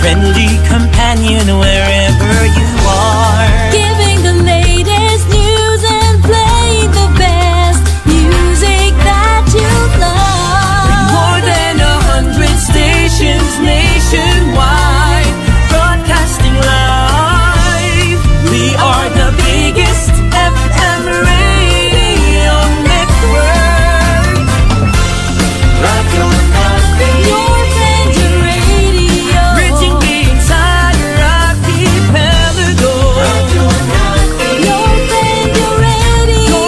friendly companion wherever you are. Giving the latest news and playing the best music that you love. With more than 100 stations nationwide, broadcasting live. We are the biggest FM radio network. Radio Natin, Your friendly radio. reaching the entire archipelago. Radio Natin, Your friendly radio.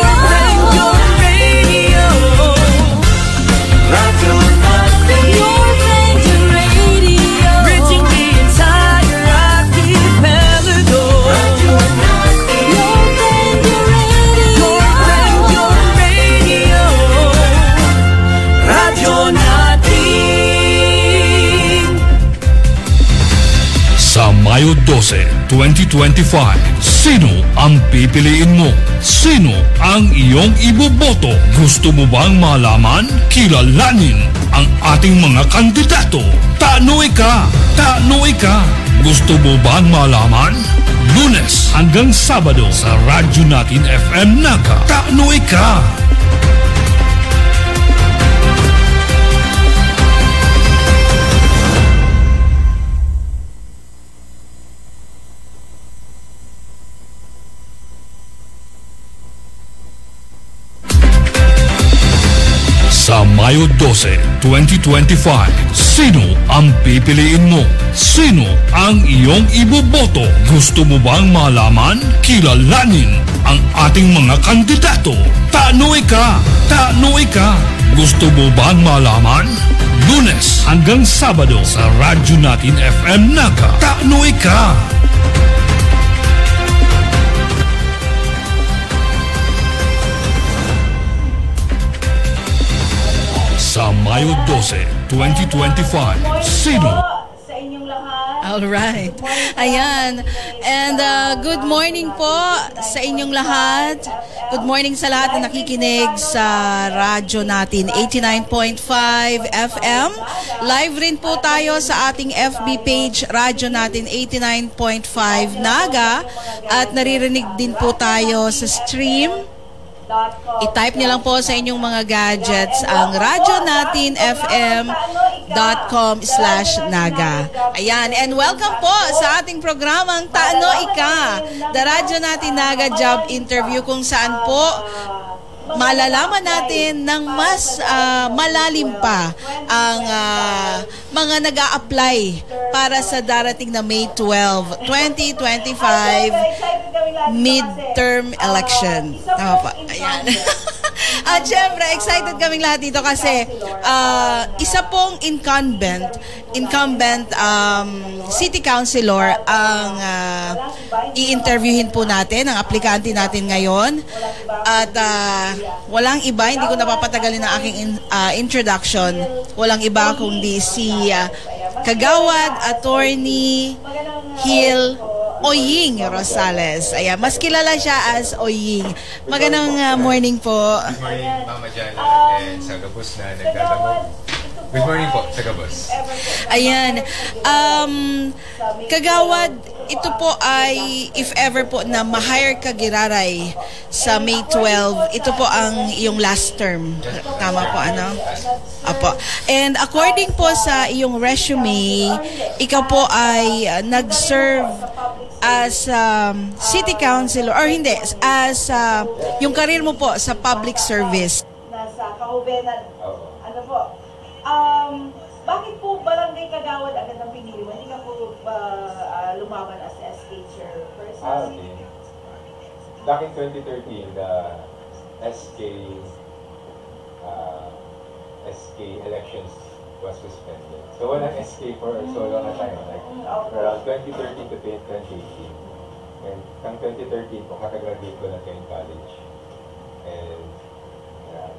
your radio. Radio Natin, Your friendly radio. reaching the entire archipelago. Radio Natin, Your friendly radio. your radio. Radio Natin. Sa Mayo 12, 2025, sino ang pipiliin mo? Sino ang iyong iboboto? Gusto mo bang malaman? Kilalanin ang ating mga kandidato. Tanoy ka! Tanoy ka! Gusto mo bang malaman? Lunes hanggang Sabado sa Radyo Natin FM Naga. Tanoy ka! Sa Mayo 12, 2025, sino ang pipiliin mo? Sino ang iyong iboboto? Gusto mo bang malaman? Kilalanin ang ating mga kandidato. Tanoy ka! Tanoy ka! Gusto mo bang malaman? Lunes hanggang Sabado sa Radyo Natin FM Naga. Tanoy ka! Sa Mayo 12, 2025, sino? Sa inyong lahat. Alright. Ayan. And good morning po sa inyong lahat. Good morning sa lahat na nakikinig sa radyo natin 89.5 FM. Live rin po tayo sa ating FB page, radyo natin 89.5 Naga. At naririnig din po tayo sa stream. I-type niyo lang po sa inyong mga gadgets ang radyonatinfm.com/naga. Ayan, and welcome po sa ating programang Taano Ika, the Radyo Natin Naga Job Interview, kung saan po malalaman natin ng mas malalim pa ang mga nag-a-apply para sa darating na May 12, 2025 midterm election. Tama pa. Ayan. At syempre, excited kaming lahat dito kasi isa pong incumbent city councilor ang i-interviewin po natin, ang aplikante natin ngayon. At walang iba, hindi ko napapatagalin ang aking introduction. Walang iba kundi si Kagawad Attorney Hill Oying Rosales. Ayan, mas kilala siya as Oying. Magandang morning po. Good morning, Mama Jana and sa Gabos na nagdadamo. Good morning po, sa Gabos. Ayan. Kagawad, ito po ay, if ever po na ma-hire ka Giraray sa May 12, ito po ang iyong last term. Tama po, ano? Apo. And according po sa iyong resume, ikaw po ay nag-serve as city councilor, or hindi, as yung career mo po sa public service. Nasa Kahubenan. Ano po? Bakit po Barangay Kagawad agad ang pinili mo? Hindi ka po lumaban as SK chairperson? Okay. Back in 2013, the SK elections was suspended. So wala SK for so long a time, like around 2013 to 2018. And ang 2013 po, kakagraduate ko na kayo in college. And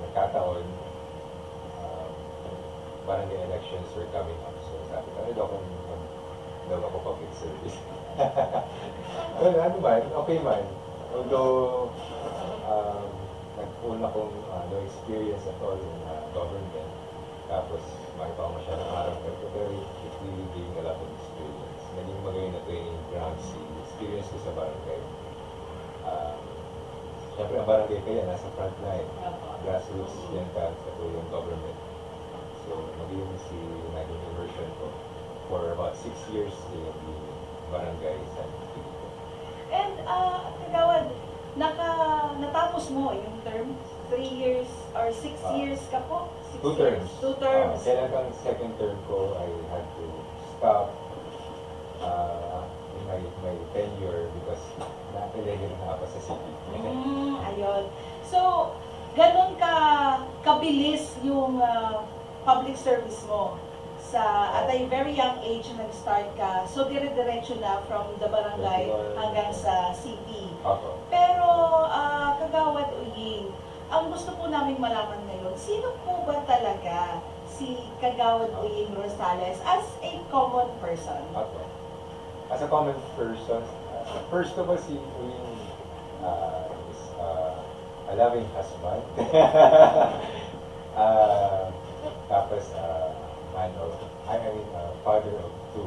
nagkataon, barangay elections were coming up. So sabi ko, daw ako public service. Well, ano man, okay man. Although, nag-una kong no experience at all in government. Tapos, makita ko masyadong araw. Pero it really gave me a lot of experience. ko sa barangay. Siyempre, ang barangay kaya nasa front line. Grassroots yan ka sa yung government. So, maging si naging immersion ko for about 6 years in the barangay sa Pilipinas. And, Kagawad, natapos mo yung term? 3 years or 6 years ka po? 2 terms. 2 terms. Kaya lang second term ko, I had to stop in my tenure because na-elege na ako sa city. Ayun. So, ganun kabilis yung public service mo at a very young age nag-start ka. So, dire-diretso na from the barangay hanggang sa city. Ako. Pero, Kagawad Uying, ang gusto po namin malaman ngayon, sino po ba talaga si Kagawad Uying Rosales as a common person? Ako. As a common person, first of all, si Uying is a loving husband. Tapos, father of 2.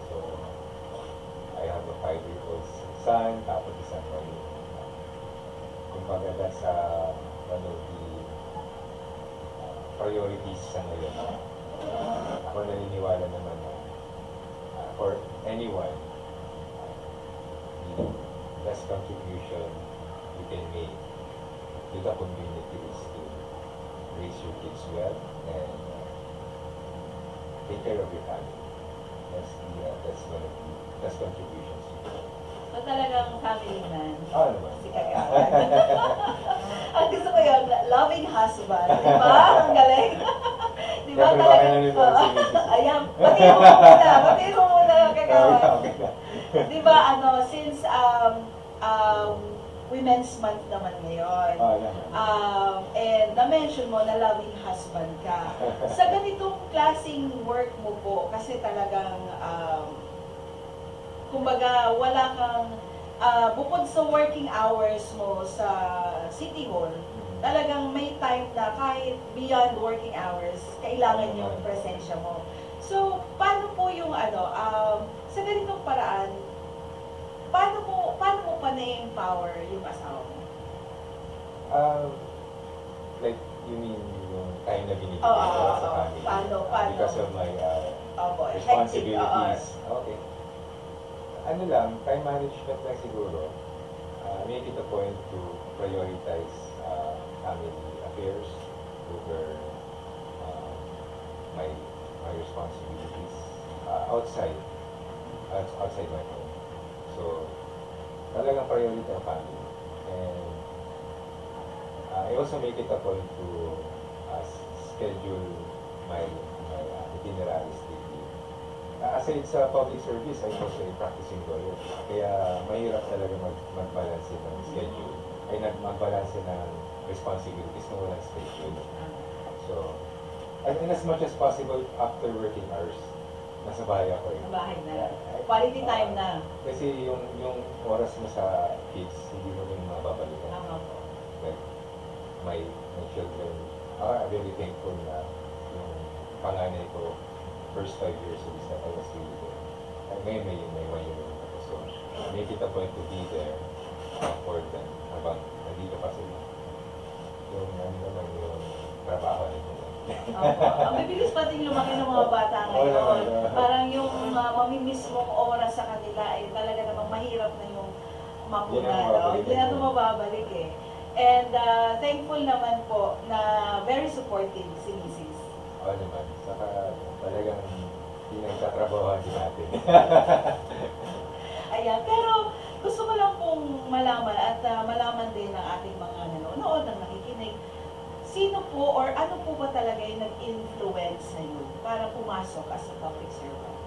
So, I have a 5-year-old son, tapos isang maliit. Kumbaga, that's one of the priorities sa ngayon. Ako naniniwala naman na for anyone, the best contribution you can make to the community is to raise your kids well and take care of your family. That's one of the best contributions. So, talagang family man. Ah, naman. Si Kagawad. Ang gusto ko yun, loving husband. Di ba? Ang galing. Di ba Siyempre, talaga? baka nanonood si Mrs. Ayan, batiin mo muna. Batiin mo muna, Kagawad. Okay na. Di ba, since Women's Month naman ngayon, Naman. and na-mention mo na loving husband ka. Sa ganitong klaseng work mo po, kasi talagang, kumbaga, wala kang, bukod sa working hours mo sa City Hall, talagang may time na kahit beyond working hours, kailangan yung presensya mo. So, paano po yung sa ganitong paraan, paano mo pa na-empower yung asawa mo? Like, you mean yung time na binibigay Oo, ko sa oo. family? Paano? Because of my Opo, responsibilities. Okay. Ano lang, time management lang siguro. Make it a point to prioritize family affairs over my responsibilities outside my home. So, talagang priority ang family. And I also make it a point to schedule my itineraries strictly. Aside sa public service, I'm also a practicing lawyer. Kaya mahirap talaga mag-balance ng schedule. Ay mag-balance ng responsibilities na walang schedule. So, and as much as possible, after working hours, nasa bahay ako eh. Sa bahay na. Quality time na. Kasi yung oras mo sa kids, hindi mo rin mababalikan. Tama po. Like, my children are very thankful na yung panganay ko, first 5 years of his life, I was really there. And ngayon may 1 year old ako. So, make it a point to be there for them habang nandito pa sila. Yung yung trabaho nito. Ang bibilis pati lumaki ng mga bata ngayon. Parang yung mamimiss mong oras sa kanila ay talaga namang mahirap na yung mapuna. Hindi na ito mababalik eh. And thankful naman po na very supportive si Mrs. Oo naman. Saka talagang pinagtatrabahoan din natin. Ayan. Pero gusto ko lang pong malaman at malaman din ng ating mga nanonood, ng nakikinig, sino po or ano po ba talaga yung nag-influence sa'yo para pumasok as a public servant?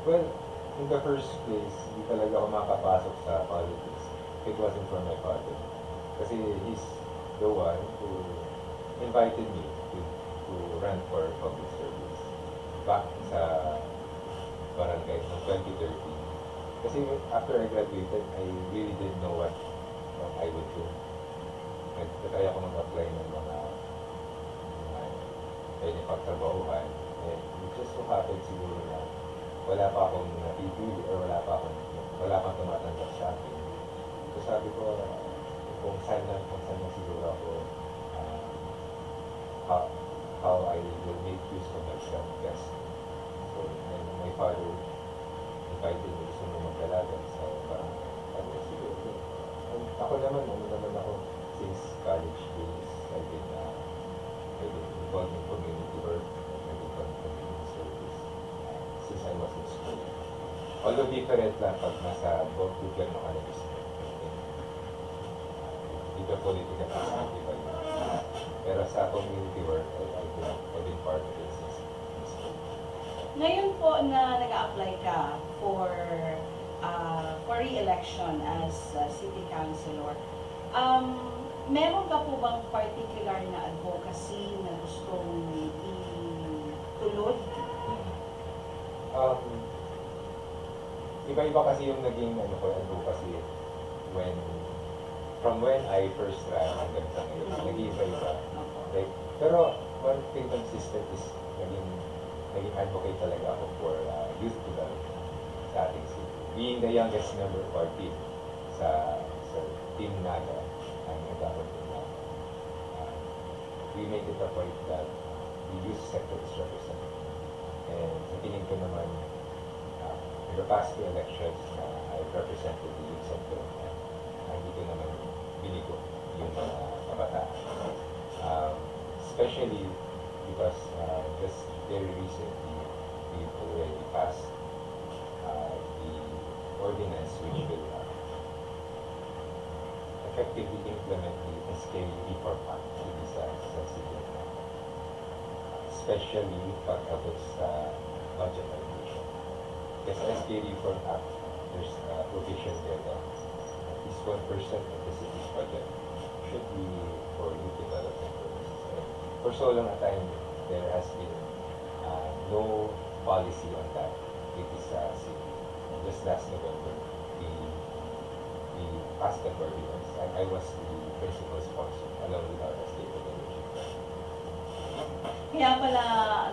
Well, in the first place, hindi talaga ako makapasok sa politics. It wasn't for my father. Kasi he's the one who invited me to run for public service back sa barangay noong 2013. Kasi after I graduated, I really didn't know what I would do. Nagtatry ako mag-apply ng mga pwede pagtrabahuhan. And it just so happened siguro na wala pa akong napipili or wala pang tumatanggap sa akin. So sabi ko, kung saan na siguro ako, how I will make use of myself best. So, and my father invited me, gusto mo magdalaga. So, parang, siguro. And ako naman ako, since college days, I've been involved in community work, I've been involved in community service, since I was in school. Although different lang pag nasa gobyerno ka na gusto. Dito political perspective pa yun. Pero sa community work, I've been part of it since school. Ngayon po na nag-a-apply ka for re-election as city councilor, meron ka po bang particular na advocacy na gustong itulod? Iba-iba kasi yung naging advocacy from when I first ran hanggang sa ngayon, nag-iiba-iba. Like, pero one thing consistent is naging advocate talaga ako for youth development sa ating city. Being the youngest member of our team sa Team Naga, ang nag-aabot ng Naga, we make it a point that the youth sector is represented. And sa tingin ko naman, in the past two elections na I represented the youth sector, hindi ko naman binigo yung mga kabataan. Especially because just very recently, we've already passed the ordinance which will effectively implement the SK Reform Act sa city. Especially pag-abot sa budget allocation. Kasi sa SK Reform Act, there's a provision there that at least 1% of the city's budget should be for youth development purposes. And for so long a time, there has been no policy on that with this city. Just last November, we passed that ordinance. I was the principal sponsor along with our state delegation. Kaya pala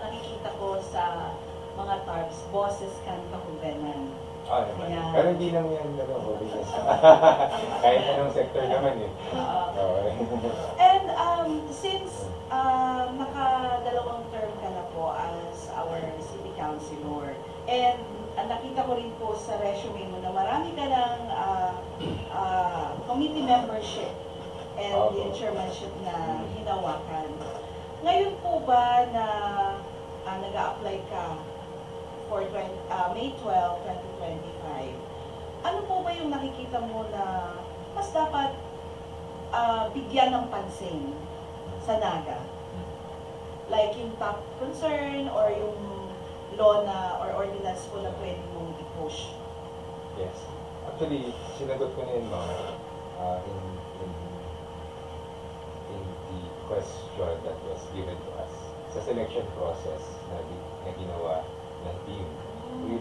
nakikita ko sa mga TARPs, boses kan kahuganan. Naman. Kaya- Pero hindi lang yan, business. Kahit anong sector naman eh. And since nakadalawang term ka na po as our city councilor, and nakita ko rin po sa resume mo na marami ka ng committee membership and yung chairmanship na hinawakan. Ngayon po ba na nag-a-apply ka for May 12, 2025, ano po ba yung nakikita mo na mas dapat bigyan ng pansin sa Naga? Like yung top concern or yung law na or ordinance po na pwede mong i-push? Yes. Actually, sinagot ko na yun, ma'am, in the question that was given to us. Sa selection process na ginawa ng team, way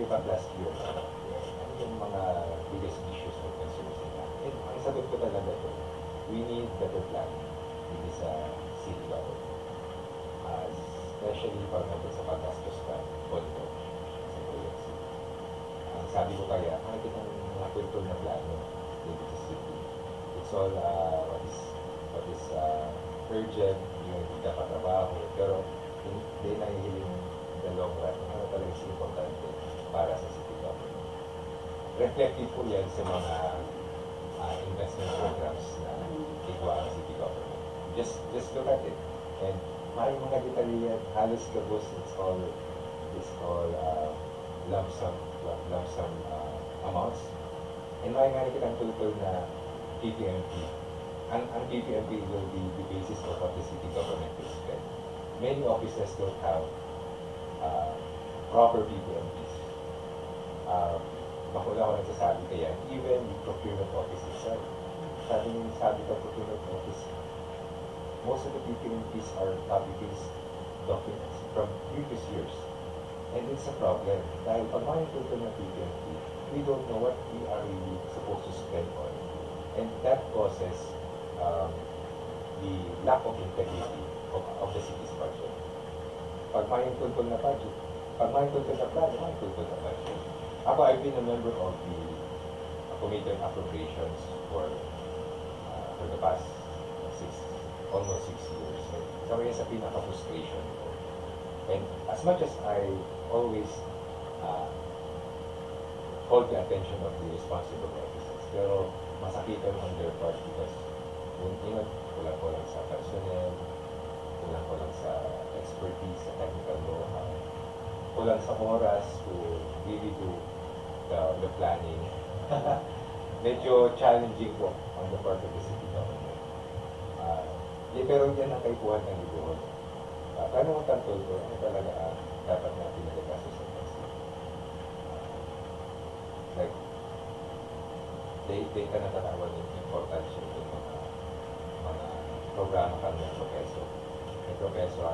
back last year, ano yung mga biggest issues or concerns nila? And ang sagot ko talaga ito, we need better planning dito sa city government. Especially pagdating sa paggastos ka, pondo sa project city. Ang sabi ko kaya, kahit itong mga kultur na plano dito sa city, it's all what is urgent, yung pagkapatrabaho, pero hindi nahihiling the long run, ano talaga is importante para sa city government. Reflective po yan sa mga investment programs na igawa ang city government. Just look at it. And may mga detalye yan, halos gabos, it's all lump sum amounts. And may nga kitang tultol na PPMP. Ang PPMP will be the basis of what the city government will spend. Many offices don't have proper PPMPs. Bakula ko nagsasabi kaya, even the procurement office itself. Sabi ka procurement office, most of the PPMPs are copy-paste documents from previous years. And it's a problem. Dahil pag makikita ng PPMP, we don't know what we are really supposed to spend on. And that causes the lack of integrity of the city's budget. Pag may tungkol na budget, pag makikita na plan, makikita na budget. Ako, I've been a member of the Committee on Appropriations for the past almost 6 years. So, yun sa pinaka-frustration ko. And as much as I always hold the attention of the responsible officers, pero masakitan on their part because kulang-kulang sa personnel, kulang-kulang sa expertise, sa technical know-how, kulang sa oras to really do the planning. Medyo challenging po on the part of the city government. Pero yan ang kaipuhan ng Libuhon. Paano ang tantol ko? Ano talaga dapat natin nagagaso sa kasi? Like, they ka natatawa ng importansya ng mga programa kang Metro Quezon. Metro Quezon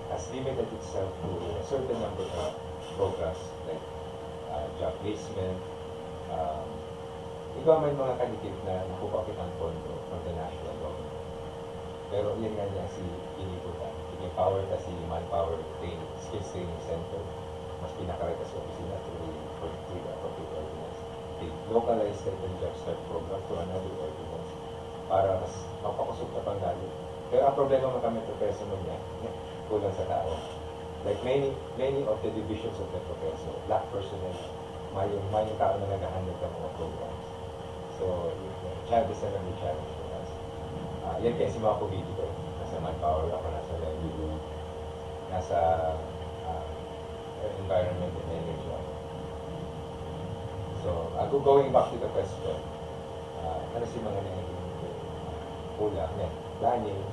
has limited itself to a certain number of programs like job placement. Ikaw may mga kanitip na nakupakit ang pondo from the national government. Pero yan nga niya si iniputan. Empower ka si Manpower Skills Training Center. Mas pinakarita sa opisina to the appropriate ordinance. They localize the job start program to another ordinance para mas mapakusog na pangalo. Pero ang problema mo kami ito peso mo niya, kulang sa tao. Like many of the divisions of Metro Quezon, lack personnel, may tao na nag-handle ng mga programs. So, challenge na lang yung challenge for us. Yan kaya si mga committee ko, nasa Manpower ako, nasa Revenue, nasa Environment and Energy ako. So, going back to the question, ano si mga nangyayin kulang, planning,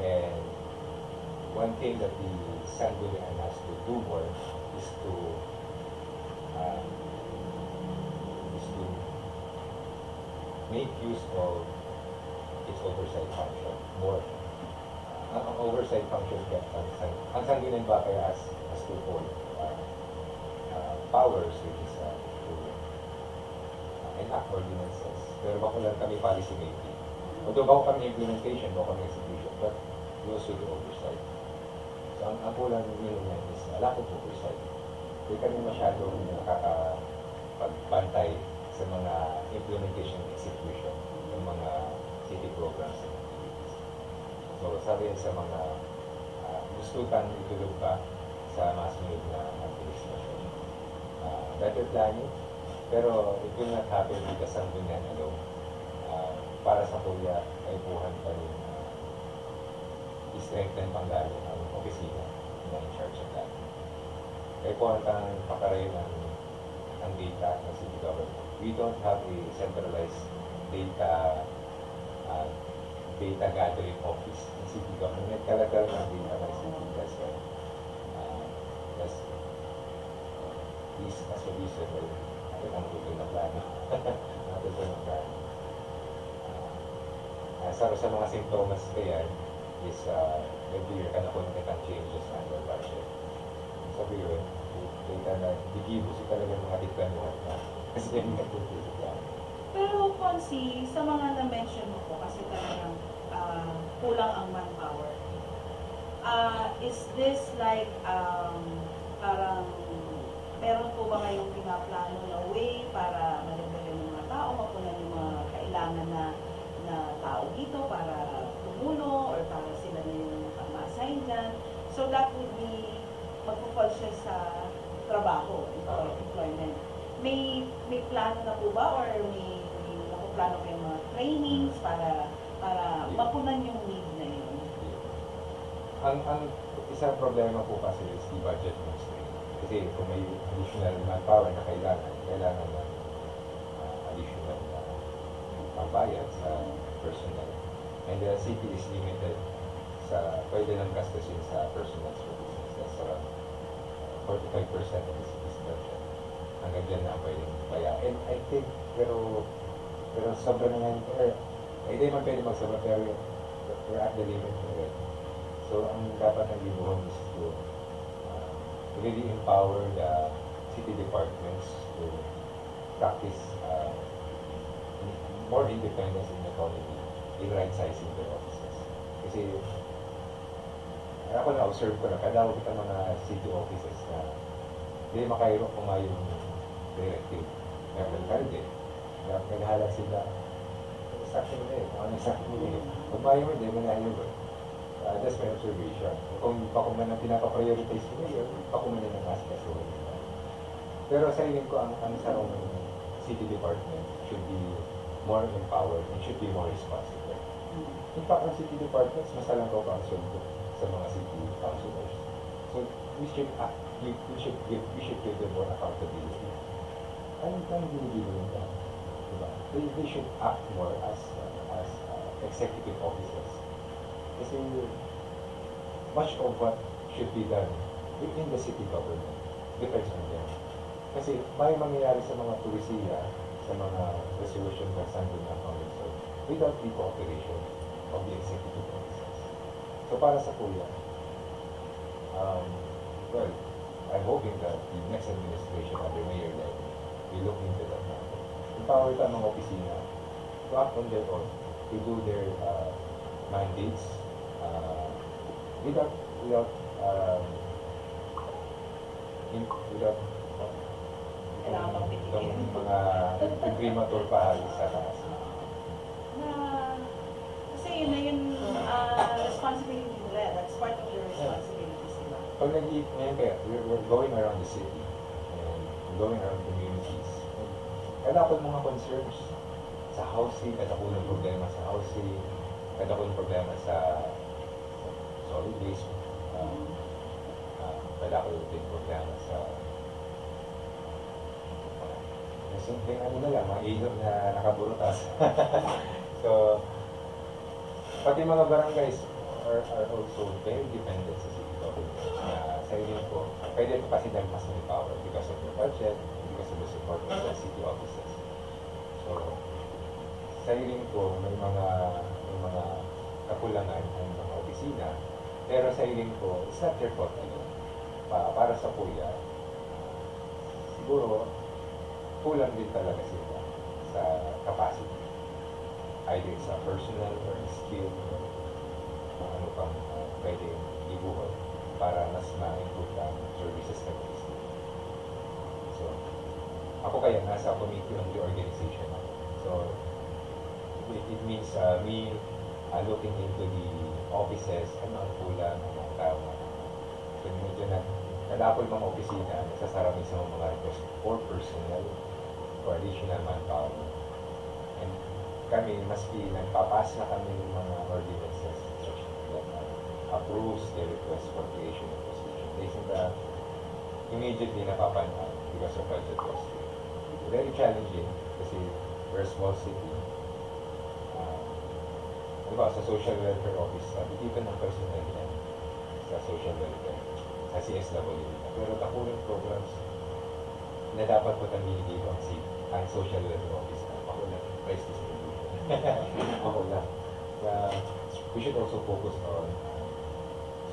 and one thing that the Sangguniang has to do more is to make use of its oversight function more. Ang oversight function kaya ang Sangguniang ba kaya as twofold powers, which is to enact ordinances. Pero bako lang kami policy making. Although bako kami implementation, bako kami execution, but we also do oversight. So ang kulang nyo yan is lack of oversight. Hindi kami masyadong nakakapagbantay sa mga implementation and execution ng mga city programs and activities. So sabi sa mga gusto kang itulog pa sa mas sunod na administration. Better planning, pero it will not happen because ang ganyan alone. Para sa kuya ay buhan pa rin i-strengthen pang lalo ang opisina na in charge of that. Kaya po ang pakarayo ng data ng city government. We don't have a centralized data gathering office in city government. Kalagal ng data ng city government. As a reason, ang tuloy na plano. Natuloy na plano. Sa mga simptomas kaya is every year ka na po nakitang changes na your budget. Sabi yun, data na digibo si talaga mga diplanuhan na. Kasi yung natuloy sa plano. Pero Consi, sa mga na-mention mo po, kasi talagang kulang ang manpower. Is this like parang meron po ba ngayong pinaplano na way para madagdagan ng mga tao, mapunan yung mga kailangan na tao dito para tumulo or para sila na yung ma-assign dyan? So that would be magpupol siya sa trabaho, employment. May plano na po ba or may nakuplano kayong mga trainings para mapunan yung need na yun? Ang isang problema po kasi is the budget constraint. Kasi kung may additional manpower na kailangan ng additional pambayad sa personnel. And the city is limited sa pwede lang gastusin sa personal services. That's around 45% of the city's budget. Hanggang dyan na pwedeng baya. And I think, pero sobra na nga hindi man pwede magsobra, pero we're at the limit already. So, ang dapat ng Libuhon is to really empower the city departments to practice more independence in autonomy in right-sizing their offices. Kasi ako na-observe ko na kada kita mga city offices na hindi makayro kumayong directive. Kaya alkalde, naghala sila sa akin nila kung ano sa akin nila Pag mayo mo, hindi mo na yun. That's my observation. Kung pakuman ang pinaka-prioritize nila yun, pakuman na ng aspect. Pero sa tingin ko, ang sarong city department should be more empowered and should be more responsible. In fact, ang city departments, mas alam ko ang sweldo sa mga city councilors. So, we should give them more accountability. Anong binibigyan nila? Diba? They should act more as executive officers. Kasi much of what should be done within the city government depends on them. Kasi may mangyayari sa mga pulisiya, sa mga resolution ng Sanggol ng Council without the cooperation of the executive officers. So para sa kuya, well, I'm hoping that the next administration under Mayor Levy will look into that now. Empower ka mga opisina to act on their own, to do their mandates without Kailangan bang pitigil? yung mga imprimatur pa sa taas. Kasi yun na yun, responsibility nila. That's part of your responsibilities, diba? Pag nag-iit ngayon kaya, we're going around the city and going around communities. Kada ako mga concerns sa housing, kada ko ng problema sa housing, kada ko ng problema sa solid waste, kada ko ng problema sa simpleng ano na lang, mga ilog na nakaburutas. So, pati mga barangays are also very dependent sa city government. Sa ilin ko, pwede ito kasi dahil mas may power because of the budget, because of the support of the city offices. So, sa ilin ko, may mga kakulangan ng mga opisina, pero sa ilin ko, it's not their fault. Para sa kuya, siguro, kulang din talaga sila sa capacity. Either sa personal or skill ano pang pwedeng ibuhon para mas ma-improve ang services ng city. So, ako kaya nasa committee on the organization. So, it means me looking into the offices, ano ang kulang, ano ang tama. So, medyo kadapol mga opisina, nagsasara mismo mga request for personnel, for additional manpower. And kami, maski nagpapas na kami ng mga ordinances, that approves the request for creation of position. Based on that, immediately napapanhan because of budget constraint. Very challenging kasi we're a small city. Sa social welfare office, bitipan ng personnel yan sa social welfare, sa CSW. Pero takulang programs na dapat po tamili dito ang social welfare office na ako lang, price distribution. Ako lang. We should also focus on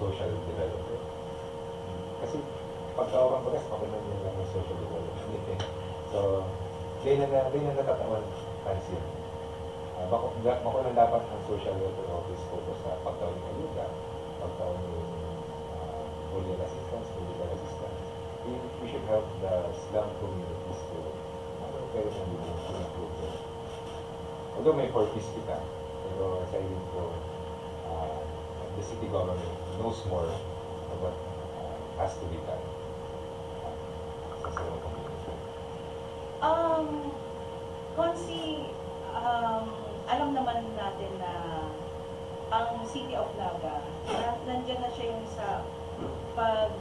social development. Kasi pagkawang bagas, ako lang yung lang ng social development. So, di na natatawan pansin. Bako lang dapat ang social welfare office focus sa pagtawag ng ayuda, pagtawag ng political assistance. We should help the slum communities to pero sa improve. Although may purpose kita, pero sa ilin ko, the city government knows more of what has to be done sa slum community. Konsi, alam naman natin na ang City of Naga, nandyan na siya yung sa pag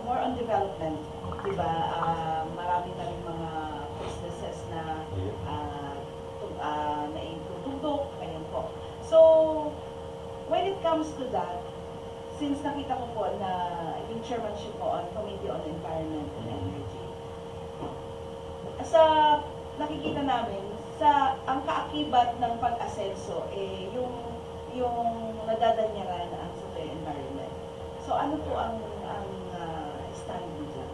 more on development, di ba? Marami na rin mga businesses na naitututok, ganyan po. So, when it comes to that, since nakita ko po na yung chairmanship po on Committee on Environment and Energy, sa nakikita namin, ang kaakibat ng pag-asenso, yung nadadanyaran ang sa environment. So ano po ang stand mo dyan?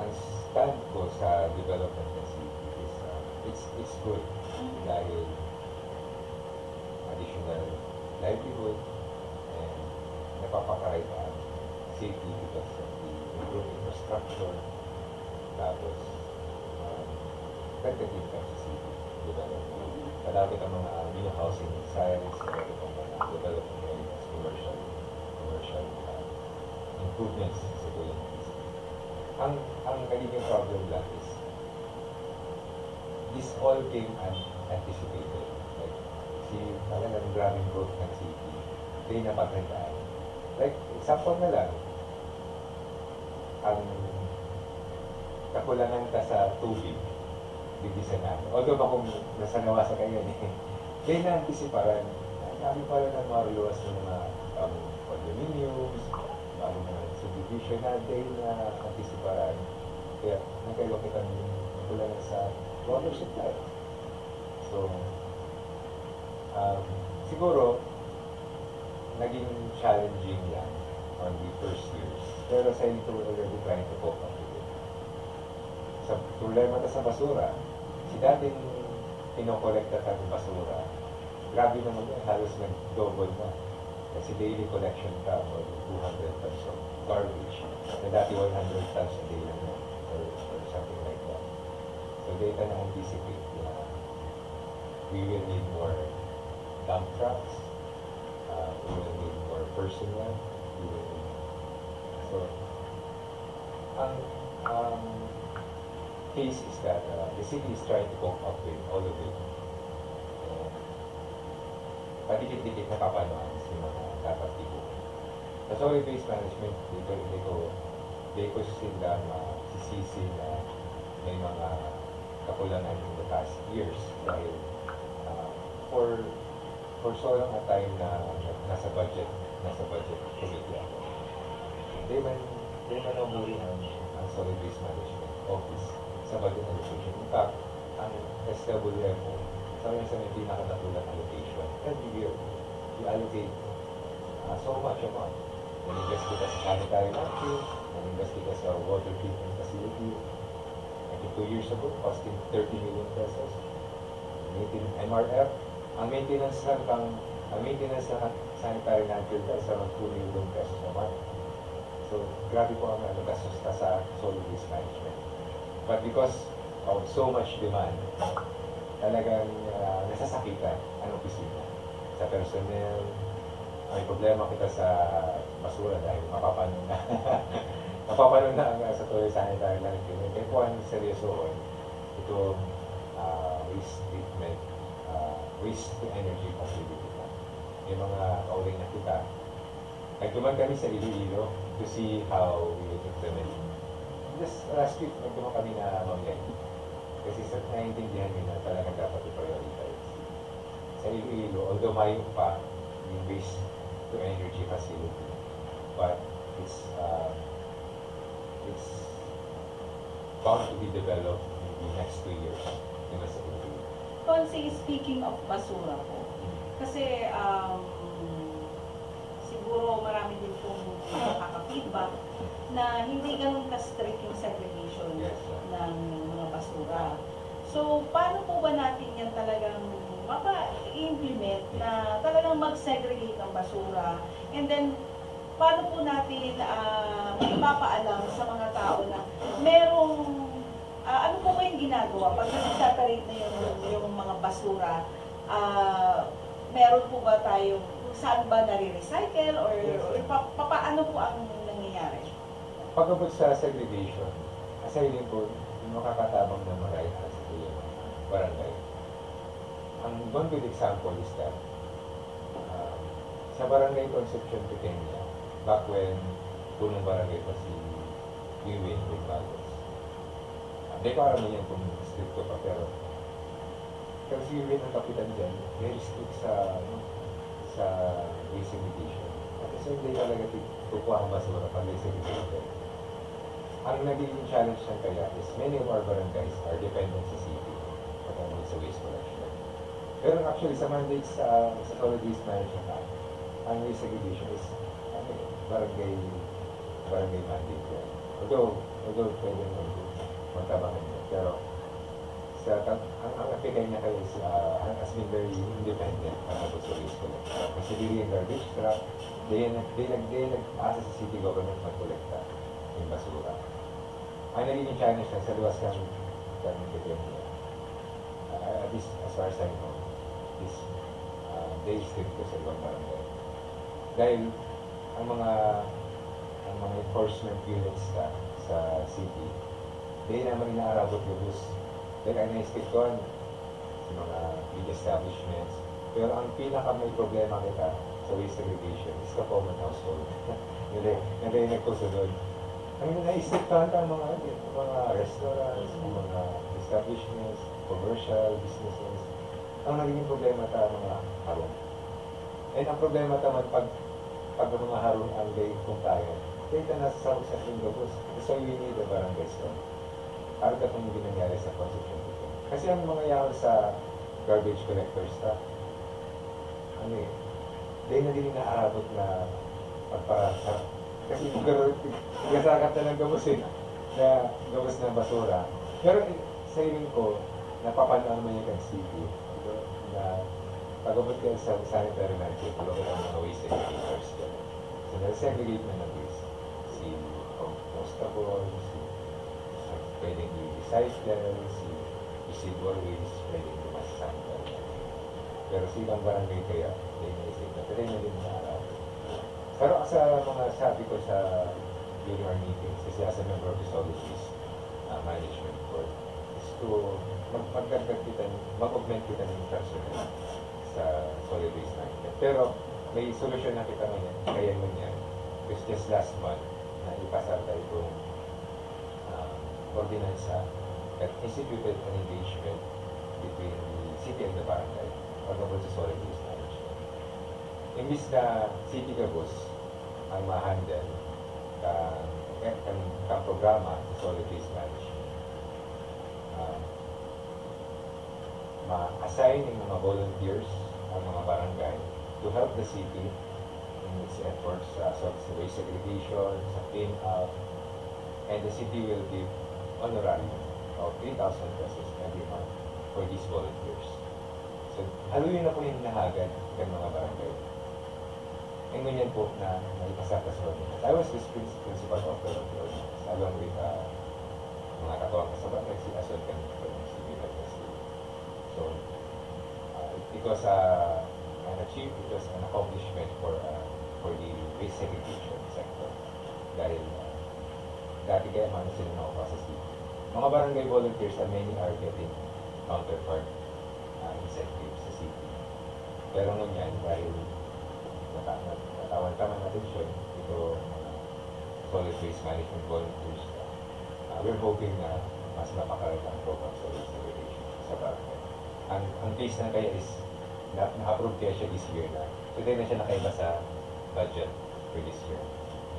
Ang stand ko sa development ng city is it's good dahil additional livelihood, napapakaray pa ang city because of the improved infrastructure. Tapos, tentative pa sa city development. Malapit ang mga new housing sites, malapit ang mga development areas, commercial improvements sa tulong ng city. Ang nagiging problem lang is, this all came unanticipated. Like, talagang grabing growth ng city, hindi napaghandaan. Like, example na lang, ang kakulangan ka sa tubig, bigisan natin. Although ba kung nasanawa sa kayo, hindi na-anticiparan, sabi pala ng mga luwas ng mga condominiums, bago mga subdivision na dahil na-anticiparan. Kaya nagkailo kita ng kakulangan sa water supply. So, siguro, naging challenging yan on the first years. Pero sa ito, we're already trying to cope up with it. Sa problema na sa basura, si dating pinokolekta ka ng basura, grabe naman yan, halos nag-double na. Kasi daily collection ka or 200 tons of garbage, na dati 100 tons a day lang yan, or something like that. So data na anticipate na we will need more dump trucks, we will need more personnel, we will need... So, ang case is that the city is trying to cope up with all of it. Padikit-dikit na kapanuan si mga dapat dito. Sa solid waste management, hindi ko sila masisisi na may mga kakulangan in the past years dahil for so long a time na nasa budget committee ako. Hindi man namuli ang solid waste management office sa budget allocation. In fact, ang SWFO, sabi sa may pinakatatulang allocation, every year, you allocate so much amount. Naninvest kita sa sanitary napkin, naninvest kita sa water treatment facility. I think 2 years ago, costing 30 million pesos. MRF, ang maintenance ng sanitary landfill is around 2 million pesos a month. So, grabe po ang gastos sa solid waste management. But because of so much demand, talagang nasasakitan ang opisina. Sa personnel, may problema kita sa basura dahil mapapanon na. Mapapanon na ang sa tuloy sanitary landfill. Kaya po ang seryoso ito waste treatment, waste to energy facility. May mga kauling na kita. Nagtuman kami sa Iloilo to see how we will implement. Just last week, nagtuman kami na mamyan. Kasi sa naiintindihan nyo na talaga dapat i-prioritize. Sa Iloilo, although mayroon pa yung waste to energy facility, but it's bound to be developed in the next 2 years. Diba sa Iloilo? Konsi, speaking of basura po, kasi siguro marami din pong nakaka-feedback na hindi ganun ka-strict yung segregation ng mga basura. So, paano po ba natin yan talagang mapa-implement na talagang mag-segregate ang basura? And then, paano po natin ipapaalam sa mga tao na merong ano po ba yung ginagawa pag nag-separate na yung mga basura? Meron po ba tayong saan ba nare-recycle or paano po ang nangyayari? Pagkabot sa segregation, aside po, yung makakatabang na maray sa barangay. Ang one good example is that sa barangay Concepcion Pequeña, back when punong barangay pa si Wiwin Bagos. Hindi ko alam yan kung stricto pa, pero si Wiwin ang kapitan dyan, very strict sa waste segregation. At so hindi talaga tukuha ang basura pag may segregation. Ang naging challenge ng kaya is many of our barangays are dependent sa city pagdating sa waste collection. Pero actually sa mandates sa solid waste management act, ang waste segregation is barangay mandate yan. Although pwede magtabangan yun. Pero ang applicant niya kayo is, has been very independent about sa waste collection. Kasi dili yung garbage truck, they nag-asa sa city government mag-collecta yung basura. Ang nagiging challenge na sa luwas kang kitim niya. At least as far as I know, is they stick to sa ibang barangay. Dahil ang mga enforcement units sa city, hindi naman inaarabot lubos. Dahil ang na-stick doon sa mga big establishments. Pero ang pinaka may problema kita sa waste segregation is the common household. Hindi nagkusunod. Ang na-stick doon ang mga restaurants, mga establishments, commercial businesses. Ang naging problema ta mga harong. And ang problema naman pag mga harong ang day compliant, kaya ka nasasabog sa ating lubos. So we need a barangay store. Para ka itong hindi nangyari sa constitution. Kasi ang mga yaon sa garbage collectors na, dahil na din inaarabot na pagparasa. Kasi gasakat na ng gabos na gabos na basura. Pero sa iling ko, napapanood naman yung kag-city, na pag-abot ka sa sanitary landfill, tulungan ang mga waste segregators. So, na-segregate na ng waste. Si compostable, pwedeng i-recycle, si residual waste, pwedeng i-masanitary. Pero silang barangay kaya, hindi na-isip na, pero na din na-araw. Pero sa mga sabi ko sa during our meetings, kasi as a member of the Solid Waste Management Board, is to mag-augment kita ng infrastructure sa solid waste management. Pero may solusyon na kita ngayon, kaya mo niyan. Because just last month, na ipasar tayo itong ordinansa that instituted an engagement between the city and the barangay pagkabot sa solid waste management. Imbis na city gabos ang ma-handle kang programa sa solid waste management, ma-assign ng mga volunteers ang mga barangay to help the city in its efforts sa waste segregation, sa clean-up, and the city will give honorarium of 3,000 pesos every month for these volunteers. So, haluin na po yung nahagad ng mga barangay. And ganyan po na naipasaka sa ordinance. I was this principal of the ordinance along with mga katuwang sa barangay, si Asol Canito, si Bilal Castillo. So, it was an achievement, it was an accomplishment for the waste segregation sector. Dahil dati kaya man sila nakuha sa city. Mga barangay volunteers and many are getting counterpart incentives sa city. Pero ngunyan, dahil natawan-taman natin siya, ito solid waste management volunteers, we're hoping na mas mapakaroon ang program sa waste segregation sa barangay. Ang case na kaya is na-approve kaya siya this year na. So, na siya nakaiba sa budget for this year.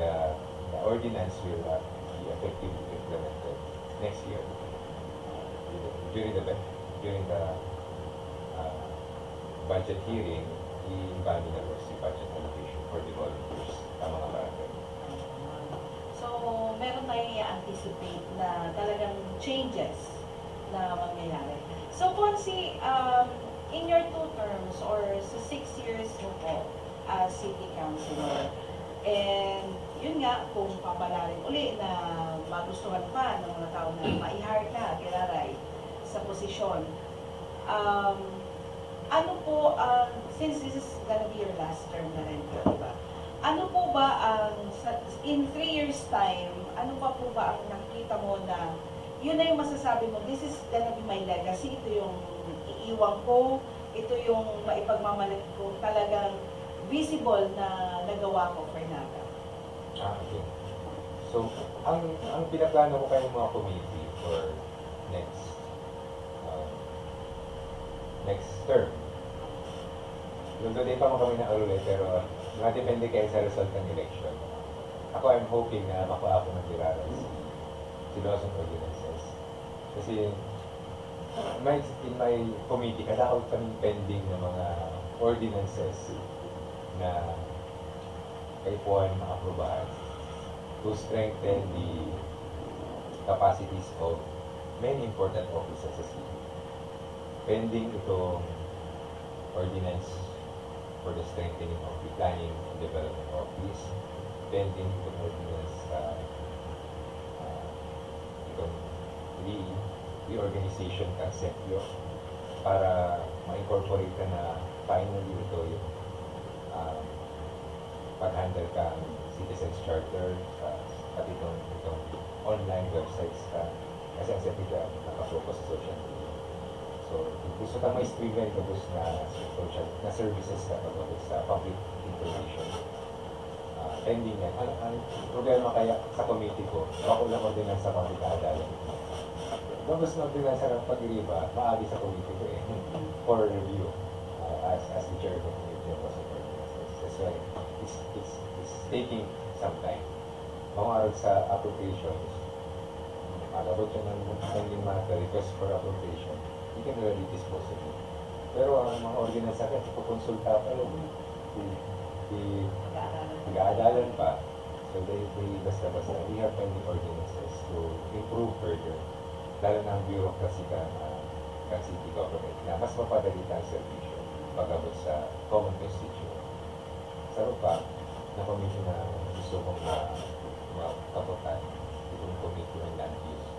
The ordinance will be effectively implemented next year. During the budget hearing, i-bani na po si budget allocation for the volunteers sa mga barangay. So, meron tayong i-anticipate na talagang changes na mangyayari. So, Consi, in your 2 terms or sa 6 years mo po as city councilor, and yun nga, kung papalarin uli na magustuhan pa ng mga tao na ma-hire ka, Kiraray, sa posisyon, ano po, since this is gonna be your last term na rin po, diba? Ano po ba in 3 years time, ano pa po ba ang nakikita mo na yun na yung masasabi mo, this is gonna be my legacy, ito yung iiwan ko, ito yung maipagmamalit ko, talagang visible na nagawa ko for Naga. Okay. So, ang pinaplano ko kayong mga committee for next term. Although di pa mo kami nakalulay, pero depende kayo sa result ng election. Ako, I'm hoping na makuha ako ng Kiraray si Lawson Ordinances. Kasi in my committee, kadakot kaming pending ng mga ordinances na kaipuan makaprubahan to strengthen the capacities of many important offices sa city. pending itong ordinance for the strengthening of the planning and development office, pending itong ordinance itong reorganization concept law para ma-incorporate ka na finally ito yung pag-handle ka ng Citizens Charter at itong online websites ka kasi ang SEPICA nakafocus sa social media. So, gusto kang may streamline kabus na social na services ka kabus sa public information. Pending yan. Ang problema kaya sa committee ko, makulang ordinance sa public adalan. Tapos na ordinance ng pag-iriba, maagi sa committee ko for review as the chair of the committee of ordinances. That's why it's taking some time. Mamarag sa appropriations, malabot siya ng pending matter, request for appropriation, you can already dispose of it. Pero ang mga ordinance sa akin, kukonsulta pa yun. Nag-aadalan pa. So they basta-basta. We have pending ordinances to improve further. Lalo na ang bureaucracy ng city government na mas mapadali ang servisyo pag-abot sa common constituent. Saro pa, na-committee na gusto kong makapotan itong committee on land use.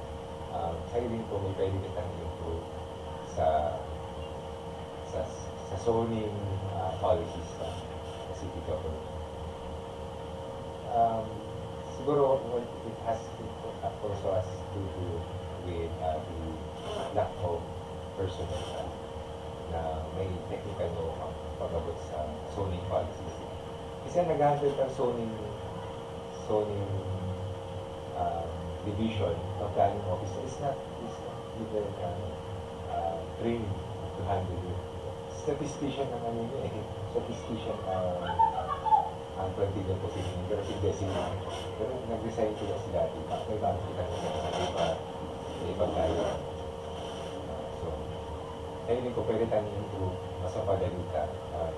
Sa rin po, may pwede kitang improve sa zoning policies sa city government. Siguro, it also has to do with the lack of personnel na may technical know-how pag-abot sa zoning policies. Kasi ang nag-handle ng zoning division ng planning officer is not even trained to handle it. Statistician ang ano niya statistician ang plantigan po sila, pero si designated. Pero nag-resign sila dati, may bago kita sa ibang kaya. So, ayun ko, pwede tayo improve, mas mapadalita ang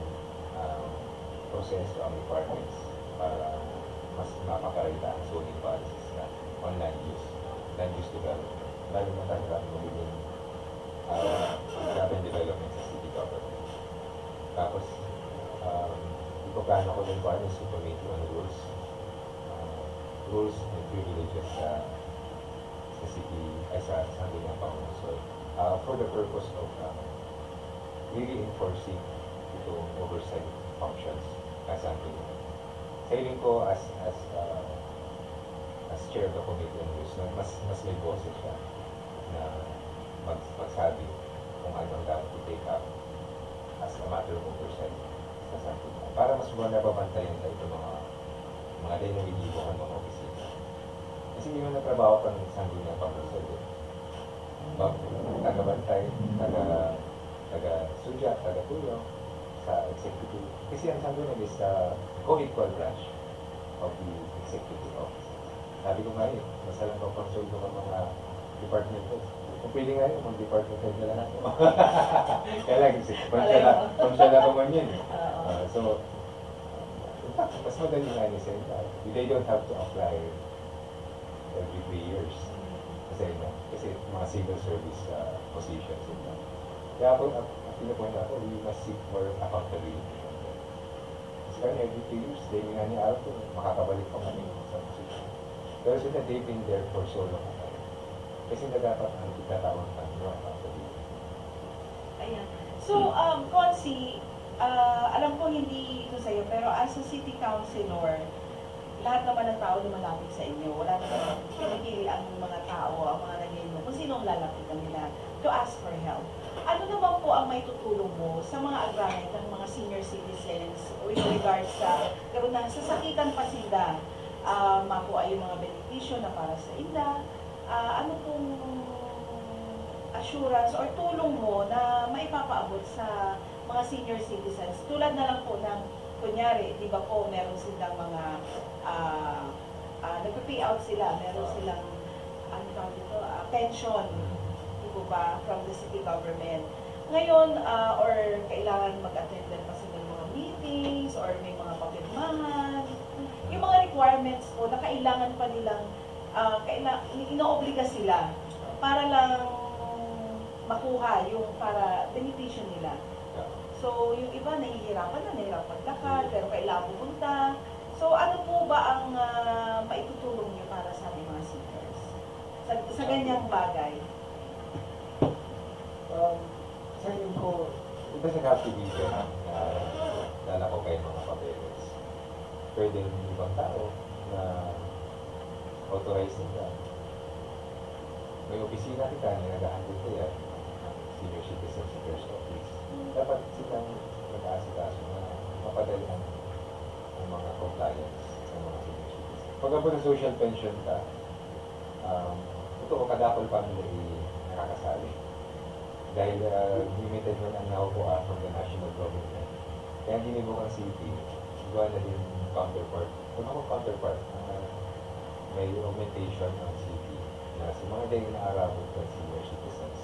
proseso, ang requirements para mas mapakarita ang zoning policies na on land use development. Lalo na talaga ang magiging urban development sa city government. Tapos, ipaplano ko din po ano sa committee on rules and privileges sa city, sa Sangguniang Pangungsod for the purpose of really enforcing itong oversight functions as Sangguniang. Sailing ko as chair of the committee on rules, mas may boses siya na magsabi kung ano dapat i-take up as a matter of oversight sa Sangguniang. Para mas nababantayan tayo itong mga dinamilibuhan mga opisina. Kasi hindi mo natrabaho pa ng Sangguniang Pangungsod. Taga-bantay, taga-sudya, taga-tulong sa executive. Kasi ang Sangguniang is co-equal branch of the executive office. Sabi ko nga basta lang pa-consult ko ng mga department heads. Kung pwede nga yun, mga department head na lang ako. Kaya lang, consult ako man yun. So, in fact, mas madali nga niya sa they don't have to apply every 3 years. Kasi mga civil service positions. Kaya ako, pinupunan ako, we must seek more accountability. Kasi every 3 years, dahil nga niya araw ko, makakabalik pa kami sa position. Pero sila, they've been there for so long. Kasi na dapat ang itatawag ng mga accountability. Ayan. So, Consi, alam ko hindi ito sa'yo, pero as a city councilor, lahat naman ng tao lumalapit sa inyo. Wala naman pinipili ang mga tao, ang mga naging kung sino ang lalapitan nila to ask for help. Ano naman po ang may tutulong mo sa mga agrarian ng mga senior citizens with regards sa karoon na sasakitan pa sila, makuha yung mga benepisyo na para sa ila, ano pong assurance or tulong mo na maipapaabot sa mga senior citizens tulad na lang po ng kunyari, di ba po meron silang mga nagpa-pay out sila, meron silang ano tawag dito, pension, di po ba, from the city government. Ngayon, or kailangan mag-attend pa sila ng mga meetings or may mga papirmahan. Yung mga requirements po na kailangan pa nilang inoobliga sila para lang makuha yung para benepisyo nila. Yeah. So, yung iba nahihirapan maglakad, pero kailangan pumunta. So, ano po ba ang maitutulong niyo para sa ating mga seekers? Sa ganyang bagay? Sa tingin ko, it doesn't have to be na dala ko kayo mga papeles. Pwede yung ibang tao na authorized nila. May opisina kita na nag-handle ko yan, Senior Citizen Seekers Office. Dapat silang nag-aasikaso na mapadali ang mga compliance ng mga senior citizens. Pagkabot ng social pension ka, ito ko kadakol family nakakasali. Dahil limited mo ang nakukuha from the national government. Kaya dinibukang city, gawa na din counterpart. Kung ako counterpart, may augmentation ng city na sa mga dahil na-arabot ng senior citizens,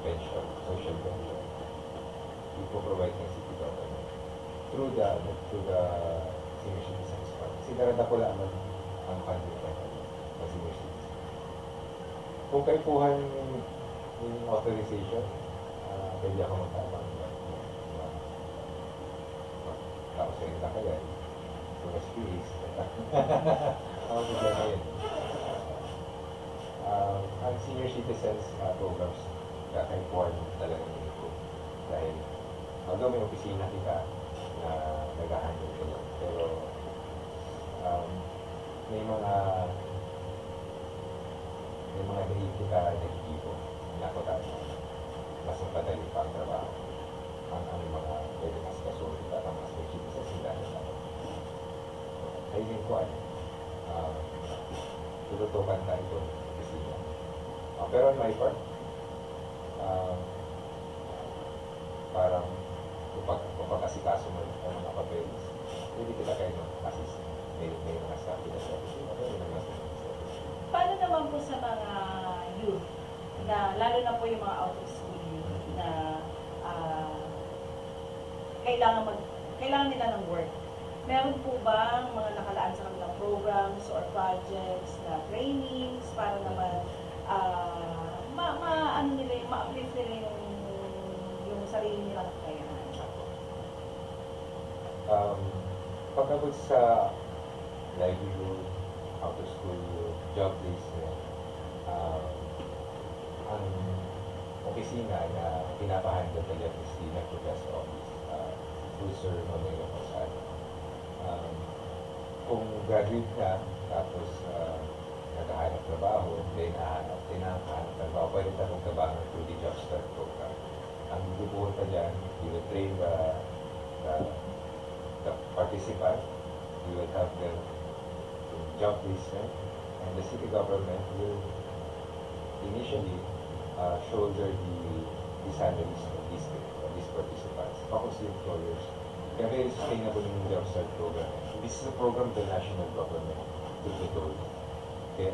pension, social pension, ipoprovide ng city government through the senior citizens fund. Kasi darada ko lamang ang funding ng senior citizens. Kung kaipuhan yung authorization, pwede ako magtabang. Tapos sa inyo kaya, kung na-space, ako sa dyan ngayon. Ang senior citizens programs, kakaipuhan talaga nito. Dahil, although may opisina kita na nag-handle ko lang, pero may mga dahil kita nag-iipo na ako tayo. Mas mapadali pa ang trabaho. Ang mga pwede mas kasunod at ang mas magiging sa sila na tayo. Kaya yun ko tututukan tayo ito kasi pero on my part, parang kung asikaso mo ang mga papeles, hindi kita kayo assist. May mga staff kita sa office. Paano naman po sa mga youth, na lalo na po yung mga out of school youth, na kailangan nila ng work? Meron po ba mga nakalaan sa kanilang programs or projects na trainings para naman ma-uplift nila yung sarili nilang kakayahan? Pagkabot sa livelihood, out of school, job placement, ang opisina na pinapahandle nila is the Professor Office, through Sir Manuel Rosado. Kung graduate ka, tapos naghahanap trabaho, then nakakahanap trabaho, pwede takong trabaho through the Job Start Program. Ang bubuhon pa dyan, you will train the participant, you will have them job placement, and the city government will initially shoulder the salaries of these participants. Focus the employers. Kaya very sustainable yung Job Start Program. This is a program the national government to be told. Kaya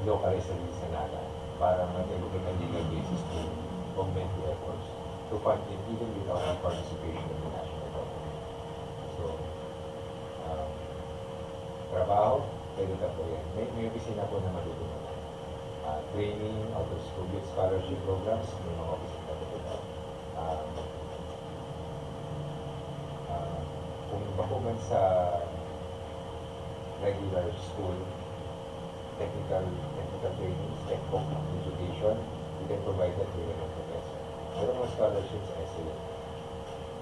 localize na rin sa NAGA para mag-elugan ang legal basis to augment the efforts to fund it even without the participation of the national government. So, trabaho, pwede ka po yan. May opisina po na matutulungan. Training, out of school youth scholarship programs, may mga opisina po ito. Kung iba po man sa regular school, technical trainings, TechPOC education, we can provide that with a professor. Pero mga scholarships, excellent.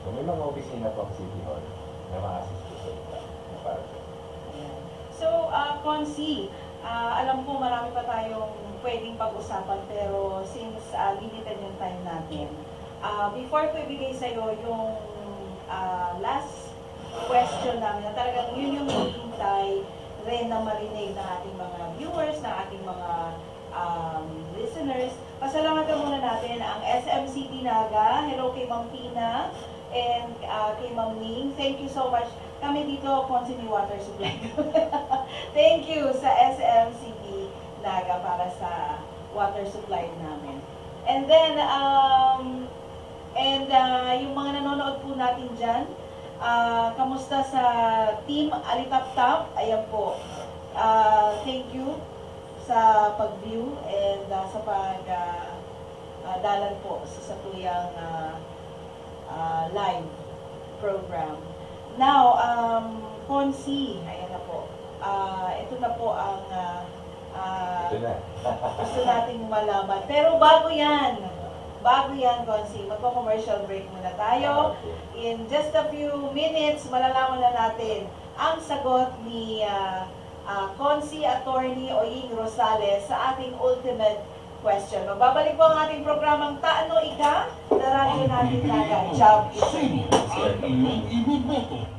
So may mga opisina po ang City Hall na ma-assist po sa ito. Para sa So, Consi, alam ko marami pa tayong pwedeng pag-usapan, pero since limited yung time natin, before ko ibigay sa'yo yung last question namin, na talagang yun yung hihintay rin na marinig ng ating mga viewers, ng ating mga listeners. Pasalamatan muna natin ang SMCT Naga. Hello kay Ma'am Tina and kay Ma'am Ning. Thank you so much. Kami dito, Consini Water Supply. Thank you sa SMCT Naga para sa water supply namin. And then, yung mga nanonood po natin dyan, kamusta sa Team Alitap-Tap? Ayan po. Thank you sa pag-view and sa dalan po sa satuyang live program. Now, Consi, ayan na po. Ito na po ang Ito na. gusto nating malaman. Pero bago yan, Consi, magko-commercial break muna tayo. In just a few minutes, malalaman na natin ang sagot ni Consi Attorney Oying Rosales sa ating ultimate question. Magbabalik po ang ating programang Taano Ika na radyo natin na Job is Sino ang iyong iboboto?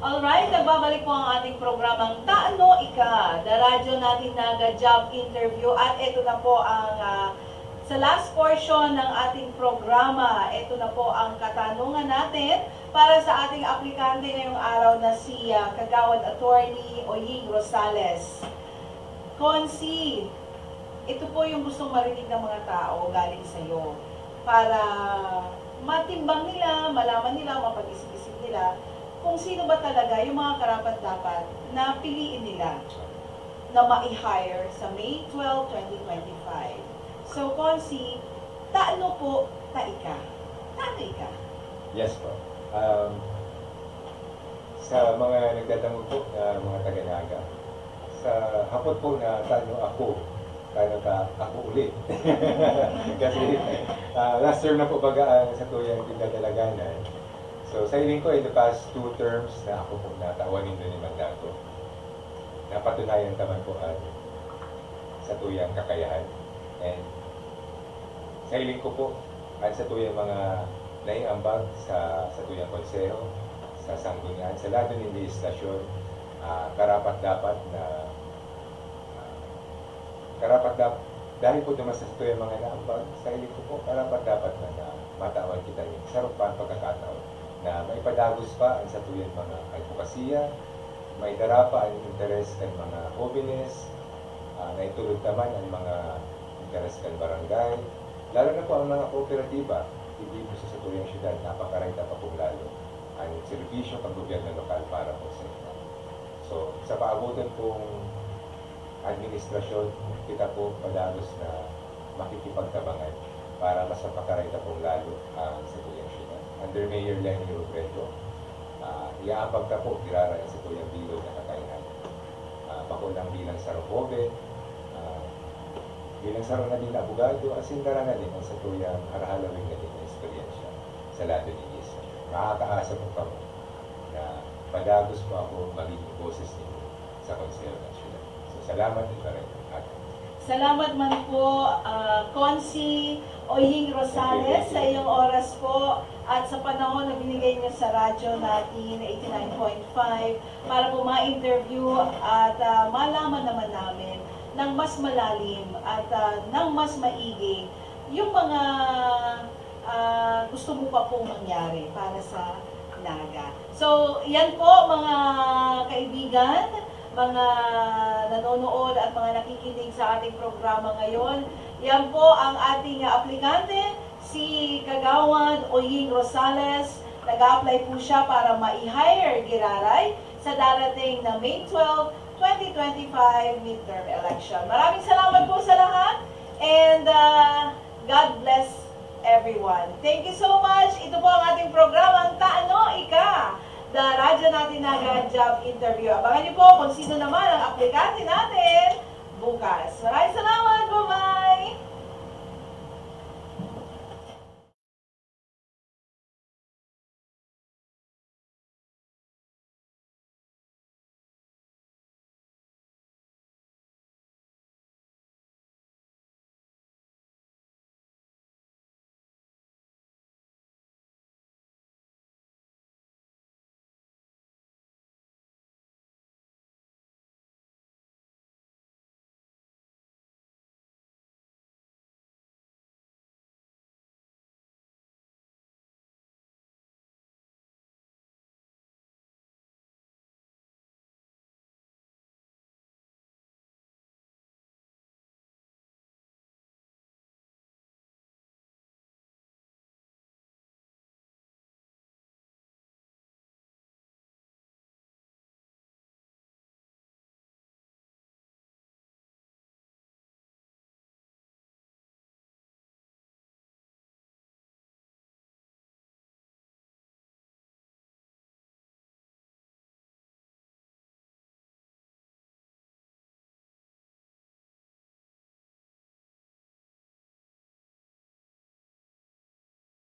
Alright, nagbabalik po ang ating programang Taano Ika, the radyo natin naga job interview. At ito na po ang sa last portion ng ating programa. Ito na po ang katanungan natin para sa ating aplikante ngayong araw na si Kagawad Attorney Oying Rosales. Consi, ito po yung gustong marinig ng mga tao galing sa iyo para matimbang nila, malaman nila, mapag-isip-isip nila kung sino ba talaga yung mga karapat-dapat na piliin nila na ma-hire sa May 12, 2025. So, Consi, taano po taika? Taano ika? Yes po. Sa mga nagtatanong po na mga taga-naga, sa hapon po na taano ako ako ulit. Kasi last term na po baga sa tuyang pinadalaganan. So, sa iling ko, in the past 2 terms na ako po natawanin doon yung mandato, napatunayan naman po sa tuyang kakayahan. And sa iling ko po, sa tuyang mga naiambag sa tuyang konseho, sa sanggunian, sa lahat ng legislasyon, karapat-dapat dahil po naman sa tuyang mga naambag, sa iling ko po, karapat-dapat na matawag kita yung sarupan pagkakataon na may padagos pa ang sa tuyang mga advokasya, may darapa ang interes ng mga jóvenes, na itulog naman ang mga interes ng barangay, lalo na po ang mga kooperatiba, hindi po sa tuyang syudad, napakarayta pa po lalo ang servisyo pag gobyerno lokal para po sa ito. So, sa paabutan pong administrasyon, kita po padagos na makikipagtabangan para mas mapakarayta pong lalo ang sa tuyang syudad. Under Mayor Lenny Robredo, iaapag na po, tirarayan sa tuyang bilog na kakayahan. Bako lang bilang saropobe, bilang saro na din abogado, asindara na din ang sa tuyang harahalawin na din na eksperyensya sa lahat ng iglesia. Makakaasa po kamo na padagos po ako magiging boses ninyo sa Konseho ng Syudad. So, salamat din pa rin. Salamat man po, Consi Oying Rosales, sa iyong oras po at sa panahon na binigay niyo sa radyo natin 89.5 para po ma-interview at malaman naman namin ng mas malalim at ng mas maigi yung mga gusto mo pa pong mangyari para sa Naga. So, yan po mga kaibigan, mga nanonood at mga nakikinig sa ating programa ngayon. Yan po ang ating aplikante, si Kagawad Oying Rosales. Nag-a-apply po siya para ma-hire Giraray sa darating na May 12, 2025 midterm election. Maraming salamat po sa lahat and God bless everyone. Thank you so much. Ito po ang ating programang Taano Ika, the radyo natin na job interview. Abangan niyo po kung sino naman ang aplikante natin bukas. Maraming salamat. Bye-bye!